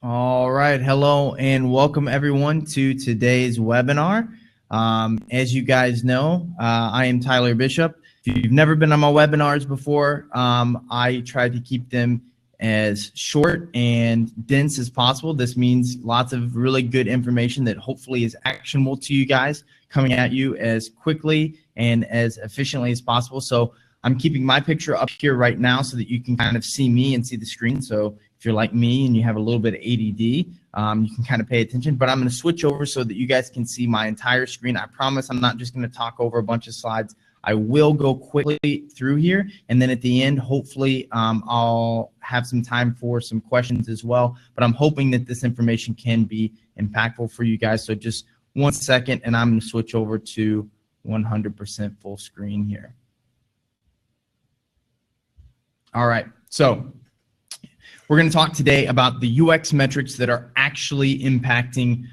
All right. Hello and welcome everyone to today's webinar. As you guys know, I am Tyler Bishop. If you've never been on my webinars before, I try to keep them as short and dense as possible. This means lots of really good information that hopefully is actionable to you guys, coming at you as quickly and as efficiently as possible. So I'm keeping my picture up here right now so that you can kind of see me and see the screen. So if you're like me and you have a little bit of ADD, you can kind of pay attention. But I'm going to switch over so that you guys can see my entire screen. I promise I'm not just going to talk over a bunch of slides. I will go quickly through here, and then at the end, hopefully, I'll have some time for some questions as well. But I'm hoping that this information can be impactful for you guys. So just 1 second, and I'm going to switch over to 100% full screen here. All right, so we're going to talk today about the UX metrics that are actually impacting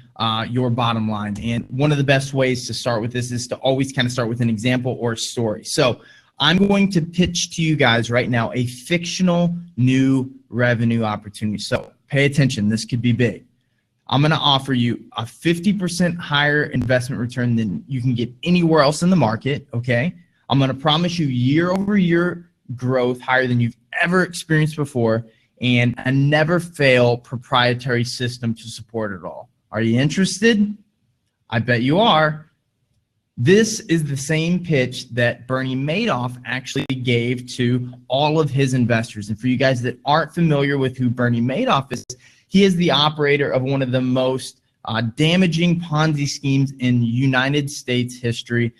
your bottom line. And one of the best ways to start with this is to always kind of start with an example or a story. So I'm going to pitch to you guys right now a fictional new revenue opportunity. So pay attention, this could be big. I'm going to offer you a 50% higher investment return than you can get anywhere else in the market, okay? I'm going to promise you year-over-year growth higher than you've ever experienced before, and a never fail proprietary system to support it all. Are you interested? I bet you are. This is the same pitch that Bernie Madoff actually gave to all of his investors. And for you guys that aren't familiar with who Bernie Madoff is, he is the operator of one of the most damaging Ponzi schemes in United States history.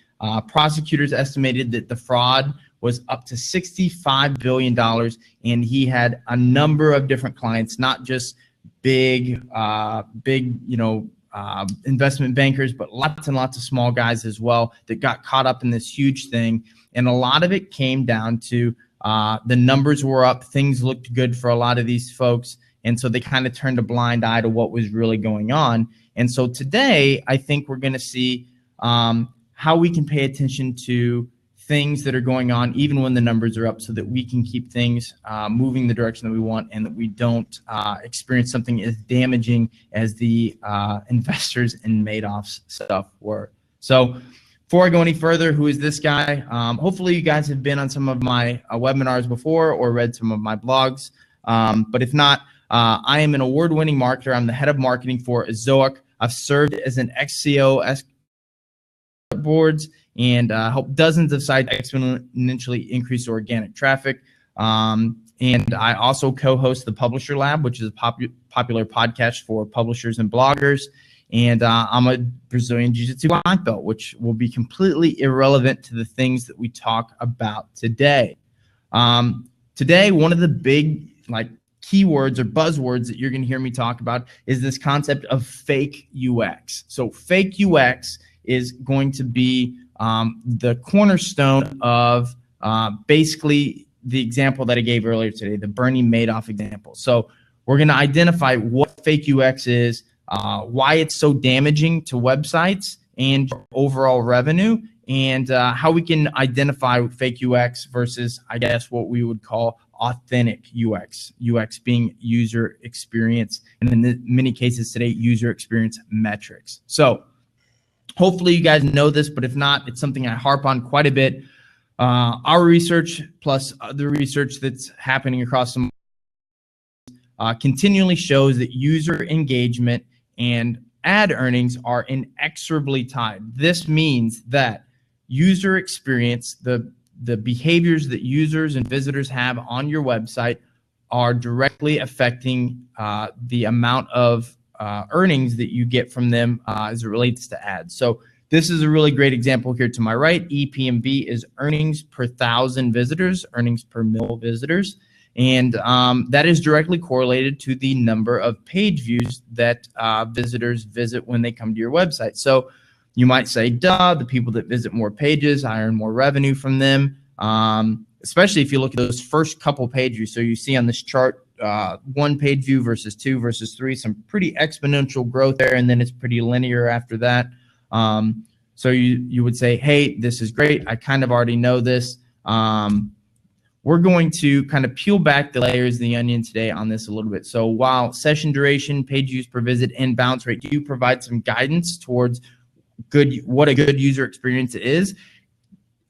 Prosecutors estimated that the fraud was up to $65 billion, and he had a number of different clients, not just big investment bankers, but lots and lots of small guys as well that got caught up in this huge thing. And a lot of it came down to the numbers were up, things looked good for a lot of these folks, and so they kind of turned a blind eye to what was really going on. And so today, I think we're going to see how we can pay attention to things that are going on even when the numbers are up, so that we can keep things moving the direction that we want, and that we don't experience something as damaging as the investors in Madoff's stuff were. So before I go any further, who is this guy? Hopefully you guys have been on some of my webinars before or read some of my blogs. But if not, I am an award-winning marketer. I'm the head of marketing for Zoic. I've served as an ex-CEO boards and help dozens of sites exponentially increase organic traffic. And I also co-host the Publisher Lab, which is a popular podcast for publishers and bloggers. And I'm a Brazilian Jiu-Jitsu black belt, which will be completely irrelevant to the things that we talk about today. Today, one of the big keywords or buzzwords that you're going to hear me talk about is this concept of fake UX. So fake UX is going to be the cornerstone of basically the example that I gave earlier today, the Bernie Madoff example. So we're going to identify what fake UX is, why it's so damaging to websites and overall revenue, and how we can identify fake UX versus, I guess, what we would call authentic UX. UX being user experience, and in many cases today, user experience metrics. So hopefully you guys know this, but if not, it's something I harp on quite a bit. Our research plus other research that's happening across some continually shows that user engagement and ad earnings are inexorably tied. This means that user experience, the behaviors that users and visitors have on your website are directly affecting the amount of earnings that you get from them as it relates to ads. So this is a really great example here to my right. EPMV is earnings per 1,000 visitors, earnings per mil visitors. And that is directly correlated to the number of page views that visitors visit when they come to your website. So you might say, duh, the people that visit more pages, I earn more revenue from them, especially if you look at those first couple page views. So you see on this chart, 1 page view versus 2 versus 3, some pretty exponential growth there, and then it's pretty linear after that. So you would say, hey, this is great. I kind of already know this. we're going to kind of peel back the layers of the onion today on this a little bit. So while session duration, page views per visit, and bounce rate do provide some guidance towards what a good user experience is,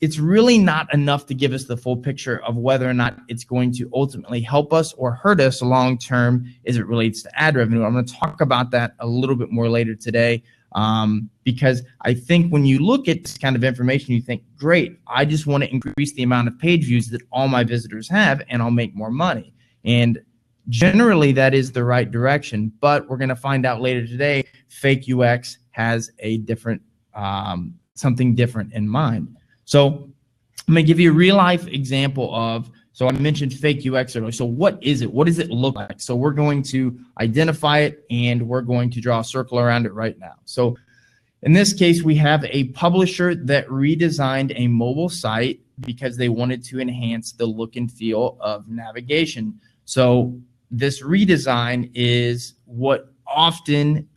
it's really not enough to give us the full picture of whether or not it's going to ultimately help us or hurt us long term as it relates to ad revenue. I'm going to talk about that a little bit more later today, because I think when you look at this kind of information, you think, great, I just want to increase the amount of page views that all my visitors have and I'll make more money. And generally that is the right direction, but we're going to find out later today, fake UX has a different, something different in mind. So I'm going to give you a real life example of, so I mentioned fake UX earlier. So what is it? What does it look like? So we're going to identify it and we're going to draw a circle around it right now. So in this case, we have a publisher that redesigned a mobile site because they wanted to enhance the look and feel of navigation. So this redesign is what often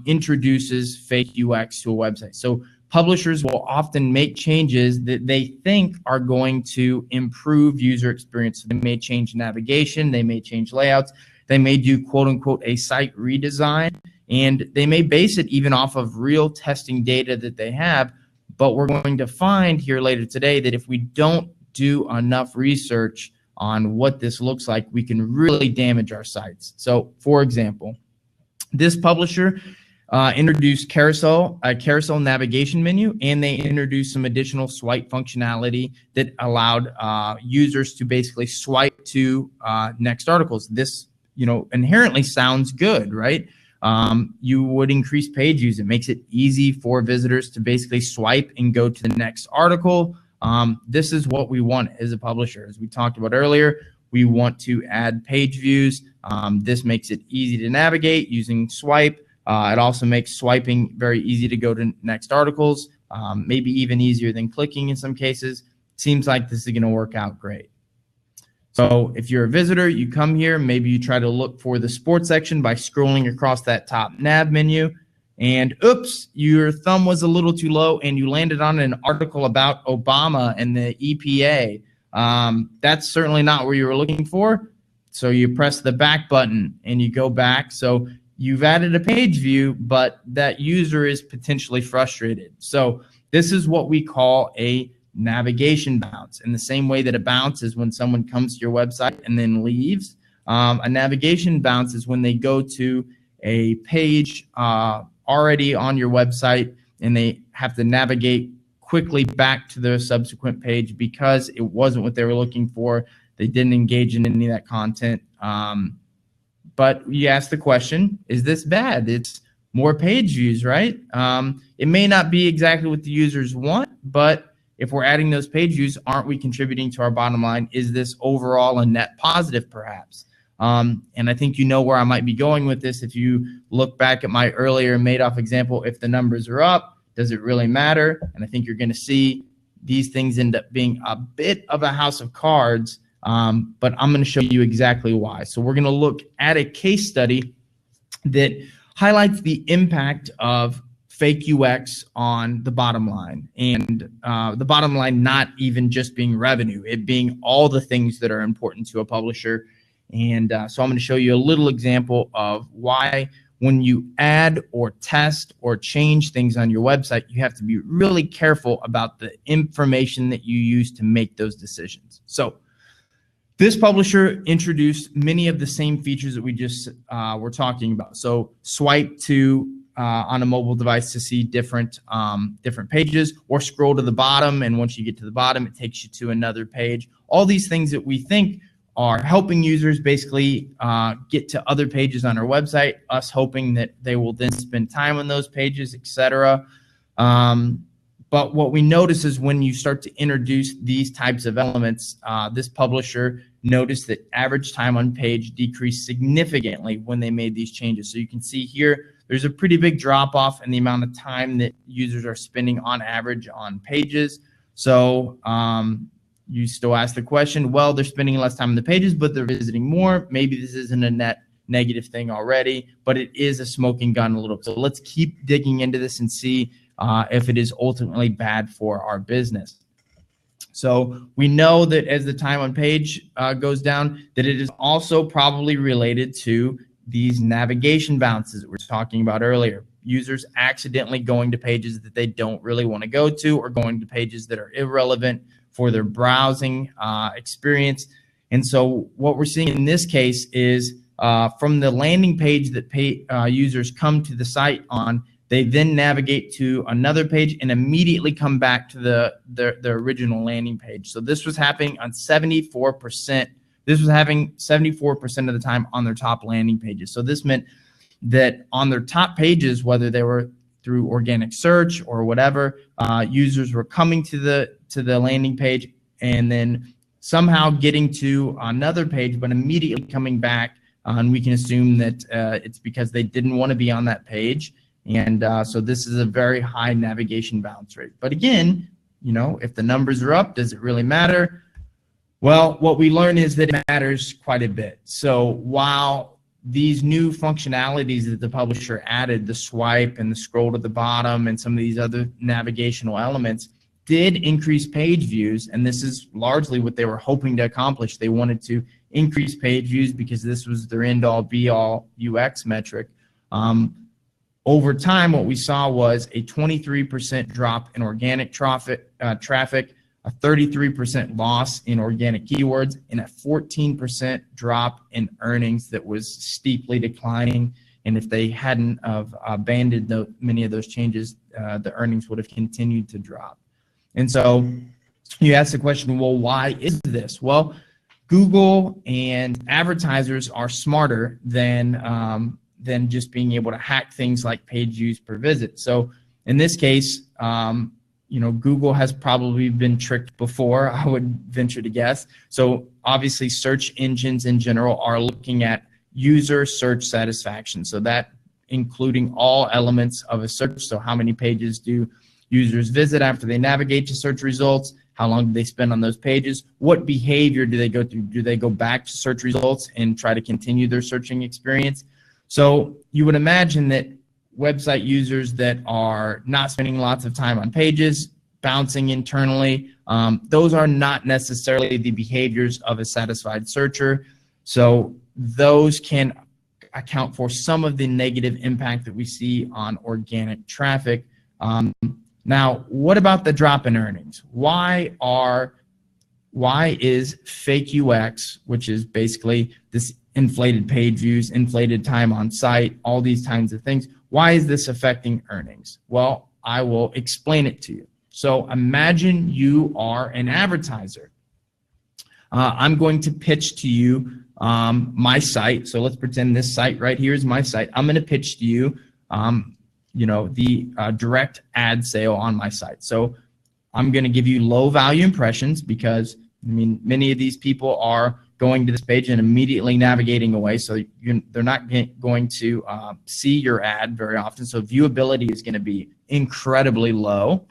introduces fake UX to a website. So publishers will often make changes that they think are going to improve user experience. They may change navigation, they may change layouts, they may do quote unquote a site redesign, and they may base it even off of real testing data that they have. But we're going to find here later today that if we don't do enough research on what this looks like, we can really damage our sites. So for example, this publisher introduced a carousel navigation menu, and they introduced some additional swipe functionality that allowed users to basically swipe to next articles. This, inherently sounds good, right? You would increase page views. It makes it easy for visitors to basically swipe and go to the next article. This is what we want as a publisher. As we talked about earlier, we want to add page views. This makes it easy to navigate using swipe. It also makes swiping very easy to go to next articles, maybe even easier than clicking in some cases. Seems like this is going to work out great. So if you're a visitor, you come here, maybe you try to look for the sports section by scrolling across that top nav menu, and oops, your thumb was a little too low and you landed on an article about Obama and the EPA. That's certainly not where you were looking for. So you press the back button and you go back. So you've added a page view, but that user is potentially frustrated. So this is what we call a navigation bounce. In the same way that a bounce is when someone comes to your website and then leaves, a navigation bounce is when they go to a page already on your website and they have to navigate quickly back to their subsequent page because it wasn't what they were looking for. They didn't engage in any of that content. But you ask the question, is this bad? It's more page views, right? It may not be exactly what the users want, but if we're adding those page views, aren't we contributing to our bottom line? Is this overall a net positive, perhaps? And I think you know where I might be going with this. If you look back at my earlier Madoff example, if the numbers are up, does it really matter? And I think you're going to see these things end up being a bit of a house of cards. But I'm going to show you exactly why. So we're going to look at a case study that highlights the impact of fake UX on the bottom line, and the bottom line not even just being revenue, it being all the things that are important to a publisher. And so I'm going to show you a little example of why when you add or test or change things on your website, you have to be really careful about the information that you use to make those decisions. So this publisher introduced many of the same features that we just were talking about. So swipe to on a mobile device to see different pages, or scroll to the bottom, and once you get to the bottom, it takes you to another page. All these things that we think are helping users basically get to other pages on our website, us hoping that they will then spend time on those pages, etc. But what we notice is when you start to introduce these types of elements, this publisher noticed that average time on page decreased significantly when they made these changes. So you can see here, there's a pretty big drop off in the amount of time that users are spending on average on pages. So you still ask the question, well, they're spending less time on the pages, but they're visiting more. Maybe this isn't a net negative thing already, but it is a smoking gun a little bit. So let's keep digging into this and see if it is ultimately bad for our business. So we know that as the time on page goes down, that it is also probably related to these navigation bounces that we were talking about earlier. Users accidentally going to pages that they don't really want to go to, or going to pages that are irrelevant for their browsing experience. And so what we're seeing in this case is from the landing page that users come to the site on, they then navigate to another page and immediately come back to the original landing page. So this was happening on 74%. This was happening 74% of the time on their top landing pages. So this meant that on their top pages, whether they were through organic search or whatever, users were coming to the landing page and then somehow getting to another page, but immediately coming back. And we can assume that it's because they didn't want to be on that page. And so this is a very high navigation bounce rate. But again, you know, if the numbers are up, does it really matter? Well, what we learn is that it matters quite a bit. So while these new functionalities that the publisher added, the swipe and the scroll to the bottom and some of these other navigational elements, did increase page views, and this is largely what they were hoping to accomplish. They wanted to increase page views because this was their end-all, be-all UX metric. Over time, what we saw was a 23% drop in organic traffic, a 33% loss in organic keywords, and a 14% drop in earnings that was steeply declining. And if they hadn't have abandoned many of those changes, the earnings would have continued to drop. And so you ask the question, well, why is this? Well, Google and advertisers are smarter than just being able to hack things like page views per visit. So in this case, you know, Google has probably been tricked before, I would venture to guess. So obviously search engines in general are looking at user search satisfaction. So that including all elements of a search. So how many pages do users visit after they navigate to search results? How long do they spend on those pages? What behavior do they go through? Do they go back to search results and try to continue their searching experience? So you would imagine that website users that are not spending lots of time on pages, bouncing internally, those are not necessarily the behaviors of a satisfied searcher. So those can account for some of the negative impact that we see on organic traffic. Now, what about the drop in earnings? Why is fake UX, which is basically this inflated page views, inflated time on site, all these kinds of things, why is this affecting earnings? Well, I will explain it to you. So imagine you are an advertiser. I'm going to pitch to you my site. So let's pretend this site right here is my site. I'm going to pitch to you, you know, the direct ad sale on my site. So I'm going to give you low value impressions because, I mean, many of these people are going to this page and immediately navigating away. So they're not going to see your ad very often. So viewability is going to be incredibly low.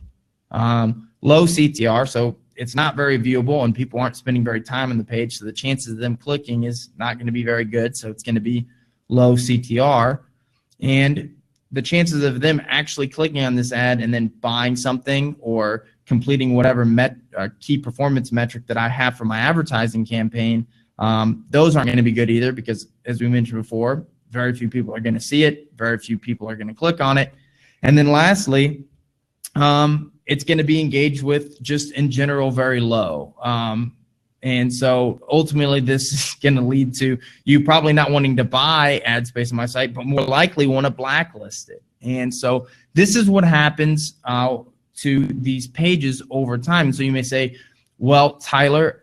Low CTR, so it's not very viewable and people aren't spending very time on the page. So the chances of them clicking is not going to be very good. So it's going to be low CTR. And the chances of them actually clicking on this ad and then buying something or completing whatever key performance metric that I have for my advertising campaign, those aren't going to be good either because, as we mentioned before, very few people are going to see it, very few people are going to click on it. And then lastly, it's going to be engaged with just in general very low. And so ultimately this is going to lead to you probably not wanting to buy ad space on my site, but more likely want to blacklist it. And so this is what happens to these pages over time. So you may say, well, Tyler,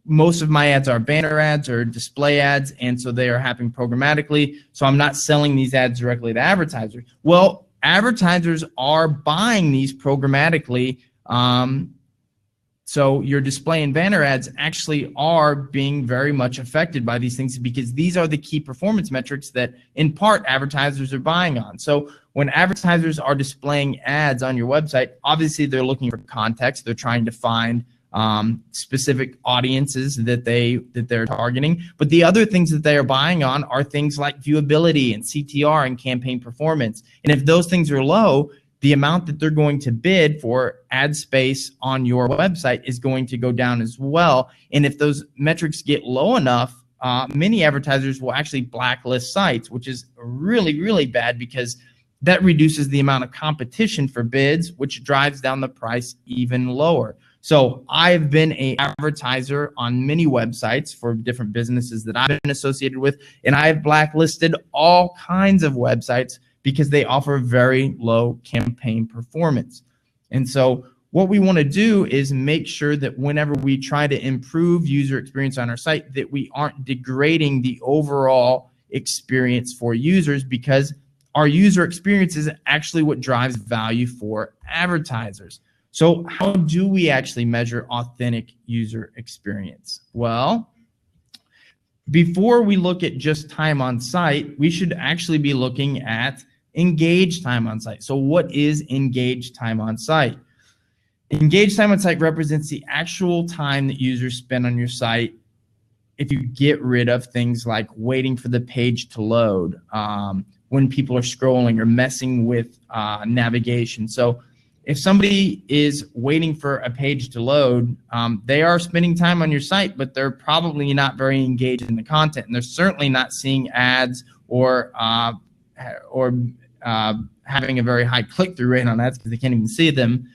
most of my ads are banner ads or display ads, and so they are happening programmatically, so I'm not selling these ads directly to advertisers. Well, advertisers are buying these programmatically, so your display and banner ads actually are being very much affected by these things because these are the key performance metrics that, in part, advertisers are buying on. So when advertisers are displaying ads on your website, obviously they're looking for context. They're trying to find specific audiences that they're targeting. But the other things that they are buying on are things like viewability and CTR and campaign performance. And if those things are low, the amount that they're going to bid for ad space on your website is going to go down as well. And if those metrics get low enough, many advertisers will actually blacklist sites, which is really, really bad because that reduces the amount of competition for bids, which drives down the price even lower. So I've been an advertiser on many websites for different businesses that I've been associated with, and I've blacklisted all kinds of websites because they offer very low campaign performance. And so what we want to do is make sure that whenever we try to improve user experience on our site, that we aren't degrading the overall experience for users, because our user experience is actually what drives value for advertisers. So how do we actually measure authentic user experience? Well, before we look at just time on site, we should actually be looking at engaged time on site. So what is engaged time on site? Engaged time on site represents the actual time that users spend on your site if you get rid of things like waiting for the page to load, when people are scrolling or messing with navigation. So if somebody is waiting for a page to load, they are spending time on your site, but they're probably not very engaged in the content, and they're certainly not seeing ads or having a very high click-through rate on ads because they can't even see them.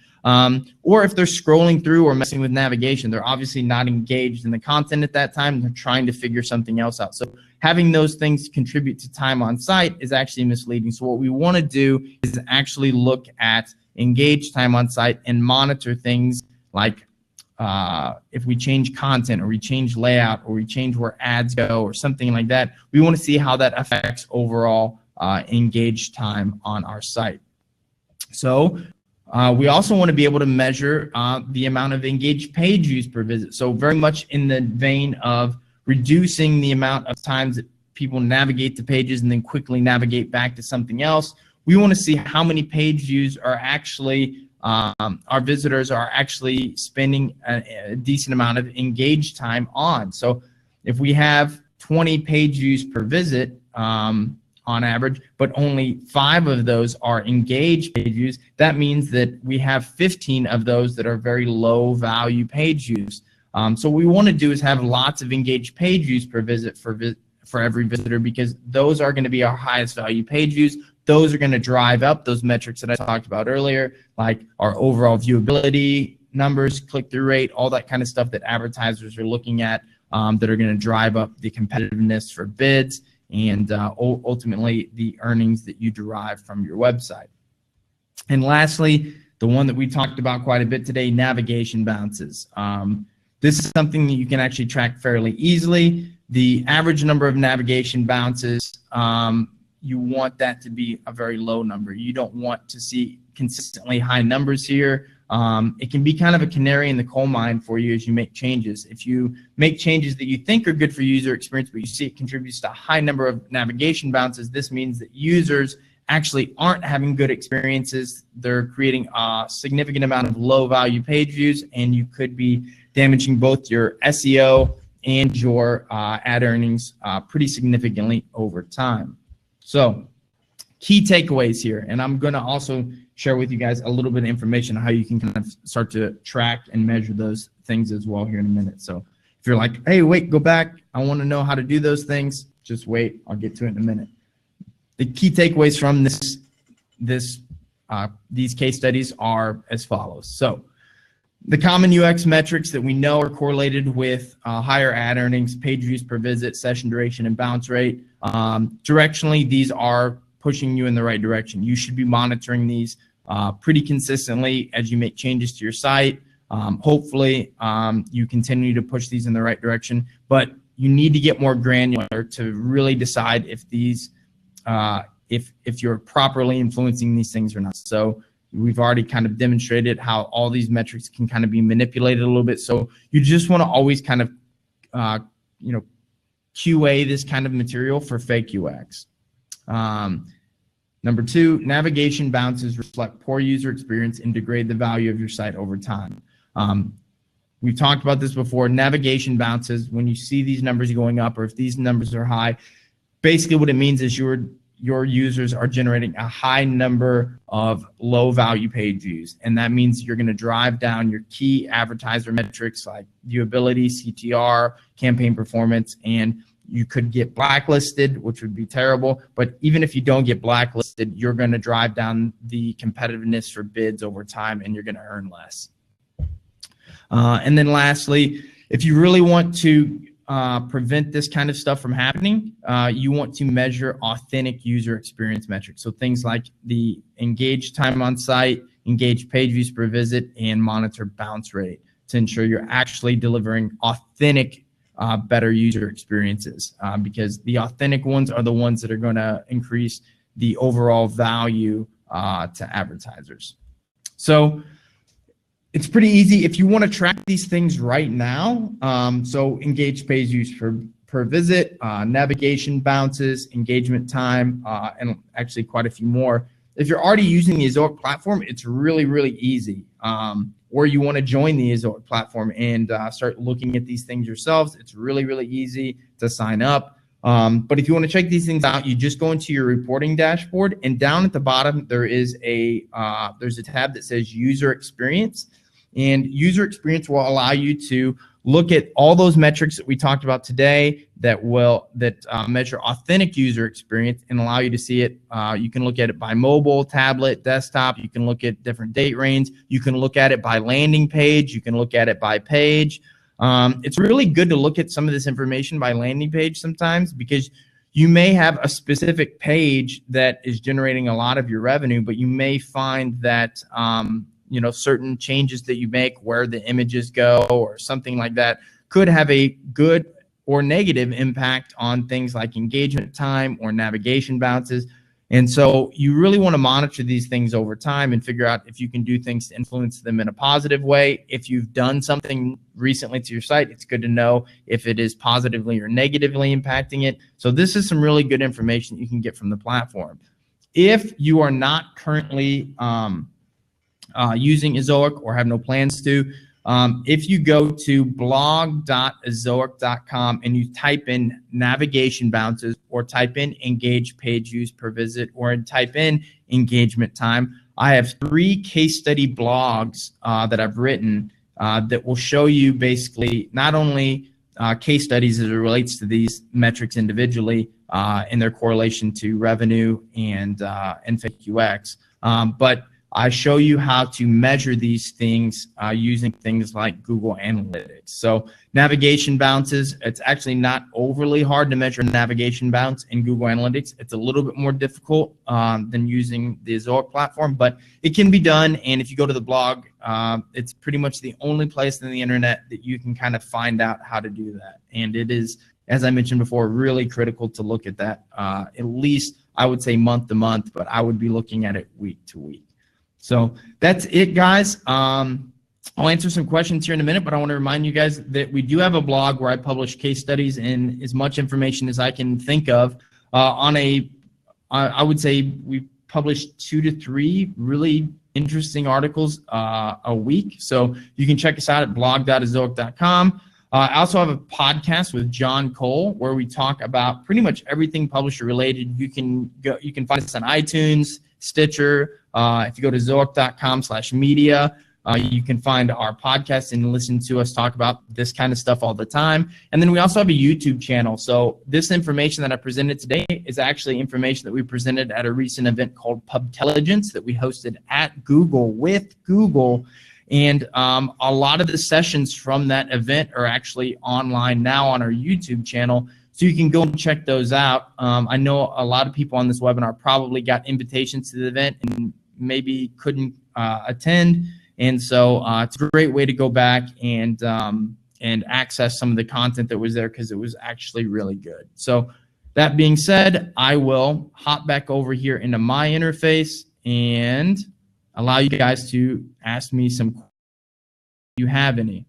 Or if they're scrolling through or messing with navigation, they're obviously not engaged in the content at that time. They're trying to figure something else out. So having those things contribute to time on site is actually misleading. So what we want to do is actually look at engaged time on site and monitor things like if we change content or we change layout or we change where ads go or something like that. We want to see how that affects overall engaged time on our site. So we also want to be able to measure the amount of engaged page views per visit. So very much in the vein of reducing the amount of times that people navigate to pages and then quickly navigate back to something else. We want to see how many page views are actually, our visitors are actually spending a decent amount of engaged time on. So if we have 20 page views per visit, on average, but only 5 of those are engaged page views, that means that we have 15 of those that are very low value page views. So what we want to do is have lots of engaged page views per visit for every visitor, because those are going to be our highest value page views. Those are going to drive up those metrics that I talked about earlier, like our overall viewability numbers, click-through rate, all that kind of stuff that advertisers are looking at, that are going to drive up the competitiveness for bids and ultimately the earnings that you derive from your website. And lastly, the one that we talked about quite a bit today, navigation bounces. This is something that you can actually track fairly easily. The average number of navigation bounces, you want that to be a very low number. You don't want to see consistently high numbers here. It can be kind of a canary in the coal mine for you as you make changes. If you make changes that you think are good for user experience, but you see it contributes to a high number of navigation bounces, this means that users actually aren't having good experiences. They're creating a significant amount of low value page views, and you could be damaging both your SEO and your ad earnings pretty significantly over time. So key takeaways here, and I'm going to also share with you guys a little bit of information on how you can kind of start to track and measure those things as well here in a minute. So if you're like, hey, wait, go back, I want to know how to do those things, just wait, I'll get to it in a minute. The key takeaways from these case studies are as follows. So the common UX metrics that we know are correlated with higher ad earnings, page views per visit, session duration, and bounce rate. Directionally, these are pushing you in the right direction. You should be monitoring these pretty consistently as you make changes to your site. Hopefully, you continue to push these in the right direction, but you need to get more granular to really decide if these, if you're properly influencing these things or not. So we've already kind of demonstrated how all these metrics can kind of be manipulated a little bit. So you just want to always kind of, QA this kind of material for fake UX. Number 2, navigation bounces reflect poor user experience and degrade the value of your site over time. We've talked about this before. Navigation bounces, when you see these numbers going up or if these numbers are high, basically what it means is your users are generating a high number of low value page views. And that means you're going to drive down your key advertiser metrics like viewability, CTR, campaign performance, and you could get blacklisted, which would be terrible. But even if you don't get blacklisted, you're going to drive down the competitiveness for bids over time, and you're going to earn less. And then lastly, if you really want to prevent this kind of stuff from happening, you want to measure authentic user experience metrics. So things like the engaged time on site, engaged page views per visit, and monitor bounce rate to ensure you're actually delivering authentic better user experiences, because the authentic ones are the ones that are going to increase the overall value to advertisers. So it's pretty easy if you want to track these things right now. So engaged page views per visit, navigation bounces, engagement time, and actually quite a few more. If you're already using the Ezoic platform, it's really, really easy. Or you want to join the Ezoic platform and start looking at these things yourselves, it's really, really easy to sign up. But if you want to check these things out, you just go into your reporting dashboard, and down at the bottom there is there's a tab that says user experience. And user experience will allow you to look at all those metrics that we talked about today that measure authentic user experience and allow you to see it. You can look at it by mobile, tablet, desktop. You can look at different date range. You can look at it by landing page. You can look at it by page. It's really good to look at some of this information by landing page sometimes, because you may have a specific page that is generating a lot of your revenue, but you may find that certain changes that you make, where the images go or something like that, could have a good or negative impact on things like engagement time or navigation bounces. And so you really want to monitor these things over time and figure out if you can do things to influence them in a positive way. If you've done something recently to your site, it's good to know if it is positively or negatively impacting it. So this is some really good information that you can get from the platform. If you are not currently using Ezoic or have no plans to, if you go to blog.ezoic.com and you type in navigation bounces, or type in engaged page views per visit, or type in engagement time, I have 3 case study blogs that I've written that will show you basically not only case studies as it relates to these metrics individually and their correlation to revenue and fake UX, but I show you how to measure these things using things like Google Analytics. So navigation bounces, it's actually not overly hard to measure navigation bounce in Google Analytics. It's a little bit more difficult than using the Ezoic platform, but it can be done. And if you go to the blog, it's pretty much the only place on the internet that you can kind of find out how to do that. And it is, as I mentioned before, really critical to look at that at least, I would say, month to month, but I would be looking at it week to week. So that's it, guys. I'll answer some questions here in a minute, but I want to remind you guys that we do have a blog where I publish case studies and as much information as I can think of I would say we publish 2 to 3 really interesting articles a week. So you can check us out at blog.ezoic.com. I also have a podcast with John Cole where we talk about pretty much everything publisher related. You can find us on iTunes, Stitcher. If you go to ezoic.com/media, you can find our podcast and listen to us talk about this kind of stuff all the time. And then we also have a YouTube channel. So this information that I presented today is actually information that we presented at a recent event called Pubtelligence that we hosted at Google with Google. And a lot of the sessions from that event are actually online now on our YouTube channel. So you can go and check those out. I know a lot of people on this webinar probably got invitations to the event and maybe couldn't attend. And so it's a great way to go back and access some of the content that was there because it was actually really good. So that being said, I will hop back over here into my interface and allow you guys to ask me some questions if you have any.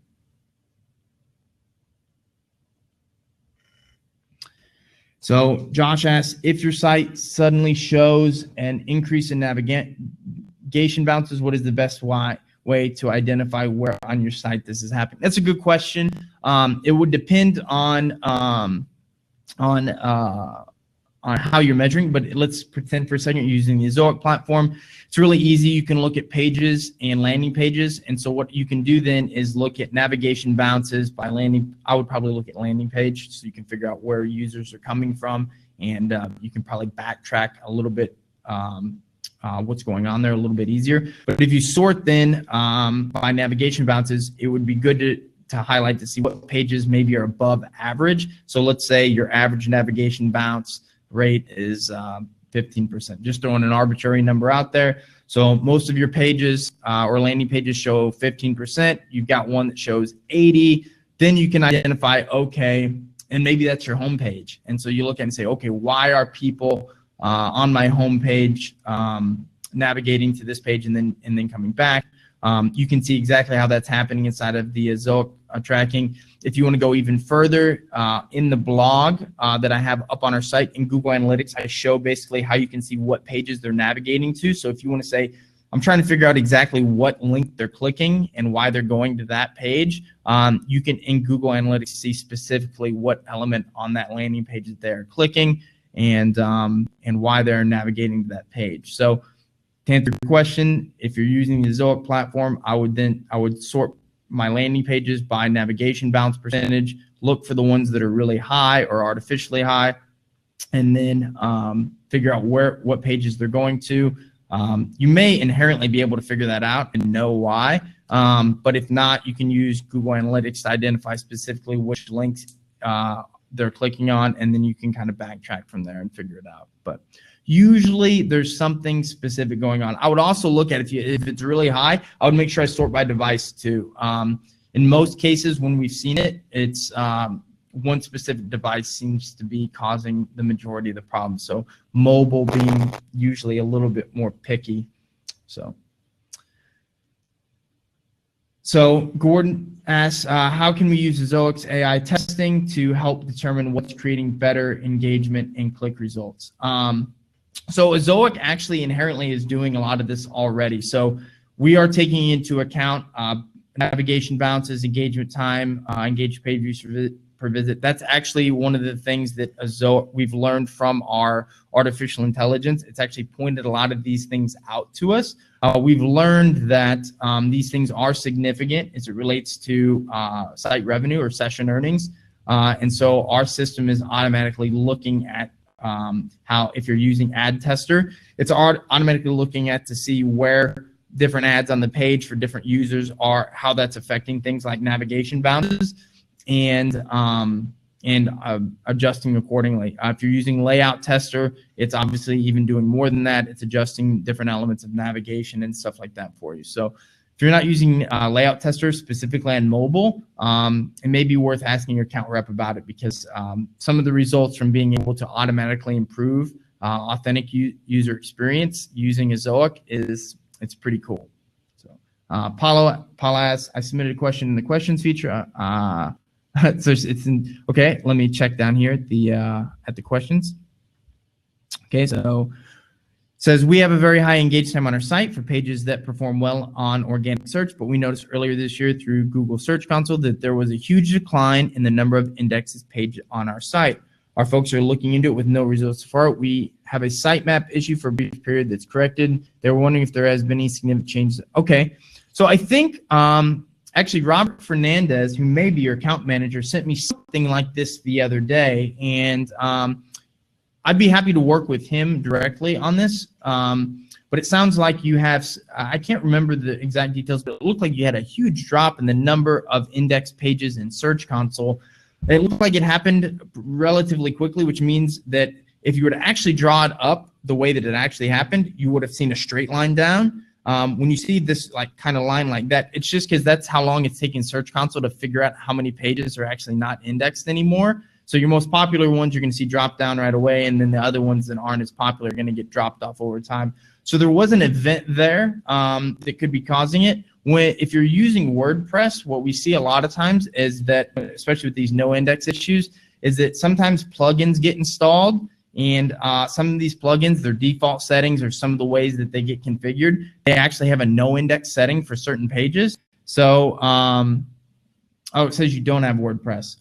So Josh asks, if your site suddenly shows an increase in navigation bounces, what is the best way to identify where on your site this is happening? That's a good question. It would depend on how you're measuring, but let's pretend for a second you're using the Ezoic platform. It's really easy. You can look at pages and landing pages. And so what you can do then is look at navigation bounces by landing. I would probably look at landing page so you can figure out where users are coming from, and you can probably backtrack a little bit what's going on there a little bit easier. But if you sort then by navigation bounces, it would be good to highlight to see what pages maybe are above average. So let's say your average navigation bounce rate is 15%. Just throwing an arbitrary number out there. So most of your pages or landing pages show 15%. You've got one that shows 80. Then you can identify, okay, and maybe that's your home page. And so you look at it and say, okay, why are people on my home page navigating to this page and then coming back? You can see exactly how that's happening inside of the Ezoic tracking. If you want to go even further, in the blog that I have up on our site in Google Analytics, I show basically how you can see what pages they're navigating to. So if you want to say, I'm trying to figure out exactly what link they're clicking and why they're going to that page, you can in Google Analytics see specifically what element on that landing page that they're clicking and why they're navigating to that page. So to answer your question, if you're using the Ezoic platform, I would sort my landing pages by navigation bounce percentage, look for the ones that are really high or artificially high, and then figure out what pages they're going to. You may inherently be able to figure that out and know why, but if not, you can use Google Analytics to identify specifically which links they're clicking on, and then you can kind of backtrack from there and figure it out. But usually there's something specific going on. I would also look at if it's really high, I would make sure I sort by device too. In most cases when we've seen it, it's one specific device seems to be causing the majority of the problems. So mobile being usually a little bit more picky. So Gordon asks, how can we use Ezoic's AI testing to help determine what's creating better engagement and click results? So Ezoic actually inherently is doing a lot of this already. So we are taking into account navigation bounces, engagement time, engaged page views per visit. That's actually one of the things that Ezoic we've learned from our artificial intelligence. It's actually pointed a lot of these things out to us. We've learned that these things are significant as it relates to site revenue or session earnings. And so our system is automatically looking at how, if you're using ad tester, it's automatically looking at to see where different ads on the page for different users are, how that's affecting things like navigation bounces, and adjusting accordingly. If you're using layout tester, it's obviously even doing more than that. It's adjusting different elements of navigation and stuff like that for you. So if you're not using layout tester specifically on mobile, it may be worth asking your account rep about it, because some of the results from being able to automatically improve authentic user experience using Ezoic it's pretty cool. So Paula asks, I submitted a question in the questions feature. So it's in, okay, let me check down here at the questions. Okay, so it says we have a very high engaged time on our site for pages that perform well on organic search, but we noticed earlier this year through Google Search Console that there was a huge decline in the number of indexes page on our site. Our folks are looking into it with no results so far. We have a sitemap issue for a brief period that's corrected. They were wondering if there has been any significant changes. Okay, so I think actually Robert Fernandez, who may be your account manager, sent me something like this the other day, and I'd be happy to work with him directly on this. But it sounds like you have, I can't remember the exact details, but it looked like you had a huge drop in the number of index pages in Search Console. It looked like it happened relatively quickly, which means that if you were to actually draw it up the way that it actually happened, you would have seen a straight line down. When you see this like kind of line like that, it's just because that's how long it's taking Search Console to figure out how many pages are actually not indexed anymore. So your most popular ones you're going to see drop down right away, and then the other ones that aren't as popular are going to get dropped off over time. So there was an event there that could be causing it. If you're using WordPress, what we see a lot of times is that, especially with these no index issues, is that sometimes plugins get installed, and some of these plugins, their default settings or some of the ways that they get configured, they actually have a no index setting for certain pages. So, oh, it says you don't have WordPress.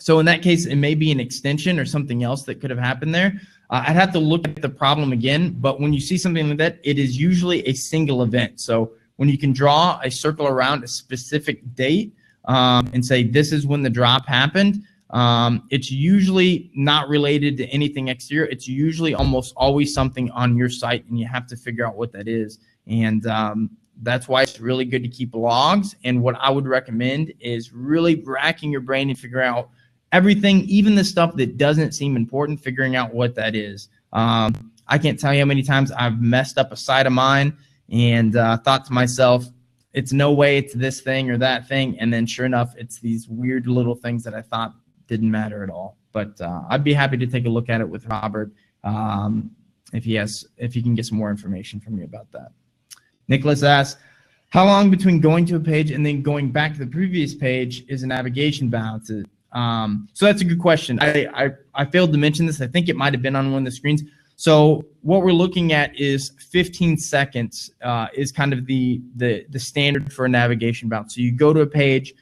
So in that case, it may be an extension or something else that could have happened there. I'd have to look at the problem again, but when you see something like that, it is usually a single event. So when you can draw a circle around a specific date and say, this is when the drop happened, it's usually not related to anything exterior. It's usually almost always something on your site, and you have to figure out what that is. And that's why it's really good to keep logs. And what I would recommend is really racking your brain and figuring out everything, even the stuff that doesn't seem important, figuring out what that is. I can't tell you how many times I've messed up a site of mine and thought to myself, it's no way it's this thing or that thing. And then sure enough, it's these weird little things that I thought didn't matter at all. But I'd be happy to take a look at it with Robert if he can get some more information from you about that. Nicholas asks, how long between going to a page and then going back to the previous page is a navigation bounce? So that's a good question. I failed to mention this. I think it might have been on one of the screens. So what we're looking at is 15 seconds is kind of the standard for a navigation bounce. So you go to a page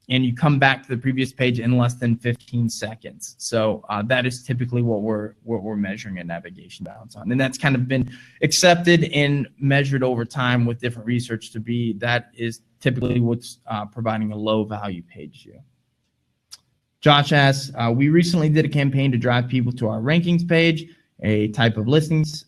and you come back to the previous page in less than 15 seconds. So that is typically what we're measuring a navigation bounce on. And that's kind of been accepted and measured over time with different research to be that is typically what's providing a low value page view. Josh asks, we recently did a campaign to drive people to our rankings page, a type of listings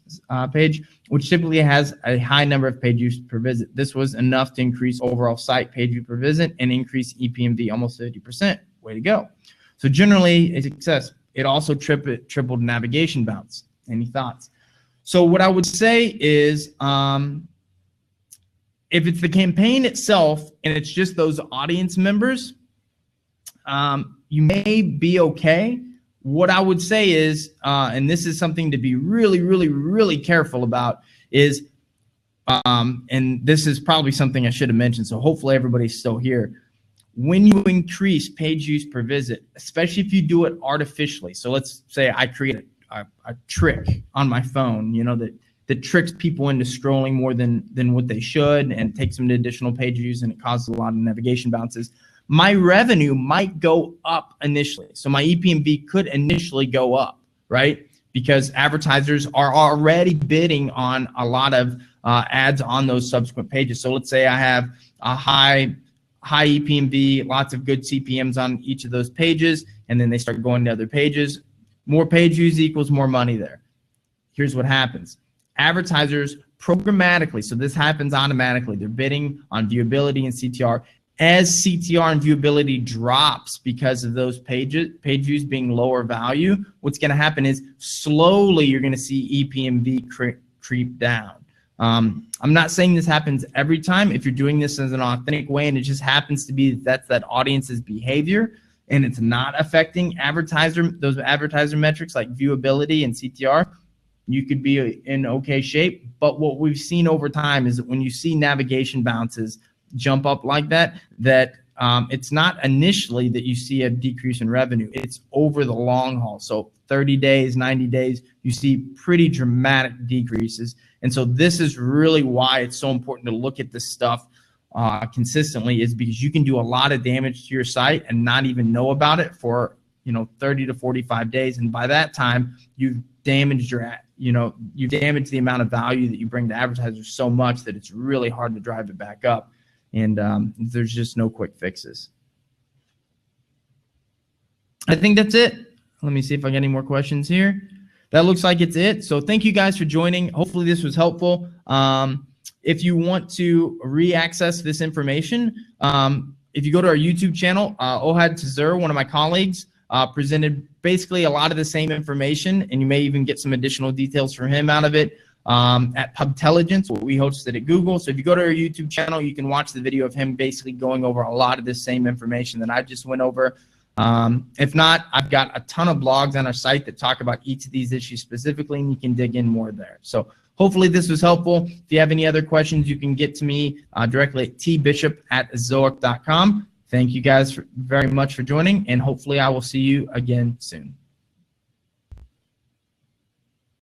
page, which typically has a high number of page views per visit. This was enough to increase overall site page view per visit and increase EPMV almost 50%. Way to go. So generally a success. It also tripled navigation bounce. Any thoughts? So what I would say is if it's the campaign itself and it's just those audience members, you may be okay. What I would say is, and this is something to be really, really, really careful about is, and this is probably something I should have mentioned, so hopefully everybody's still here. When you increase page views per visit, especially if you do it artificially, so let's say I create a trick on my phone, you know, that tricks people into scrolling more than what they should and takes them to additional page views, and it causes a lot of navigation bounces. My revenue might go up initially. So my EPMV could initially go up, right? Because advertisers are already bidding on a lot of ads on those subsequent pages. So let's say I have a high EPMV, lots of good CPMs on each of those pages, and then they start going to other pages. More page views equals more money there. Here's what happens. Advertisers programmatically, so this happens automatically, they're bidding on viewability and CTR. As CTR and viewability drops because of those page views being lower value, what's going to happen is slowly you're going to see EPMV creep down. I'm not saying this happens every time. If you're doing this as an authentic way and it just happens to be that's that audience's behavior and it's not affecting those advertiser metrics like viewability and CTR, you could be in okay shape. But what we've seen over time is that when you see navigation bounces jump up like that, it's not initially that you see a decrease in revenue. It's over the long haul. So 30 days, 90 days, you see pretty dramatic decreases. And so this is really why it's so important to look at this stuff consistently, is because you can do a lot of damage to your site and not even know about it for 30 to 45 days. And by that time, you've damaged you've damaged the amount of value that you bring to advertisers so much that it's really hard to drive it back up. And there's just no quick fixes. I think that's it. Let me see if I got any more questions here. That looks like it's it. So thank you guys for joining. Hopefully this was helpful. If you want to re-access this information, if you go to our YouTube channel, Ohad Tazur, one of my colleagues, presented basically a lot of the same information, and you may even get some additional details from him out of it. At Pubtelligence, what we hosted at Google. So if you go to our YouTube channel, you can watch the video of him basically going over a lot of the same information that I just went over. If not, I've got a ton of blogs on our site that talk about each of these issues specifically, and you can dig in more there. So hopefully this was helpful. If you have any other questions, you can get to me directly at tbishop@zoic.com. Thank you guys very much for joining, and hopefully I will see you again soon.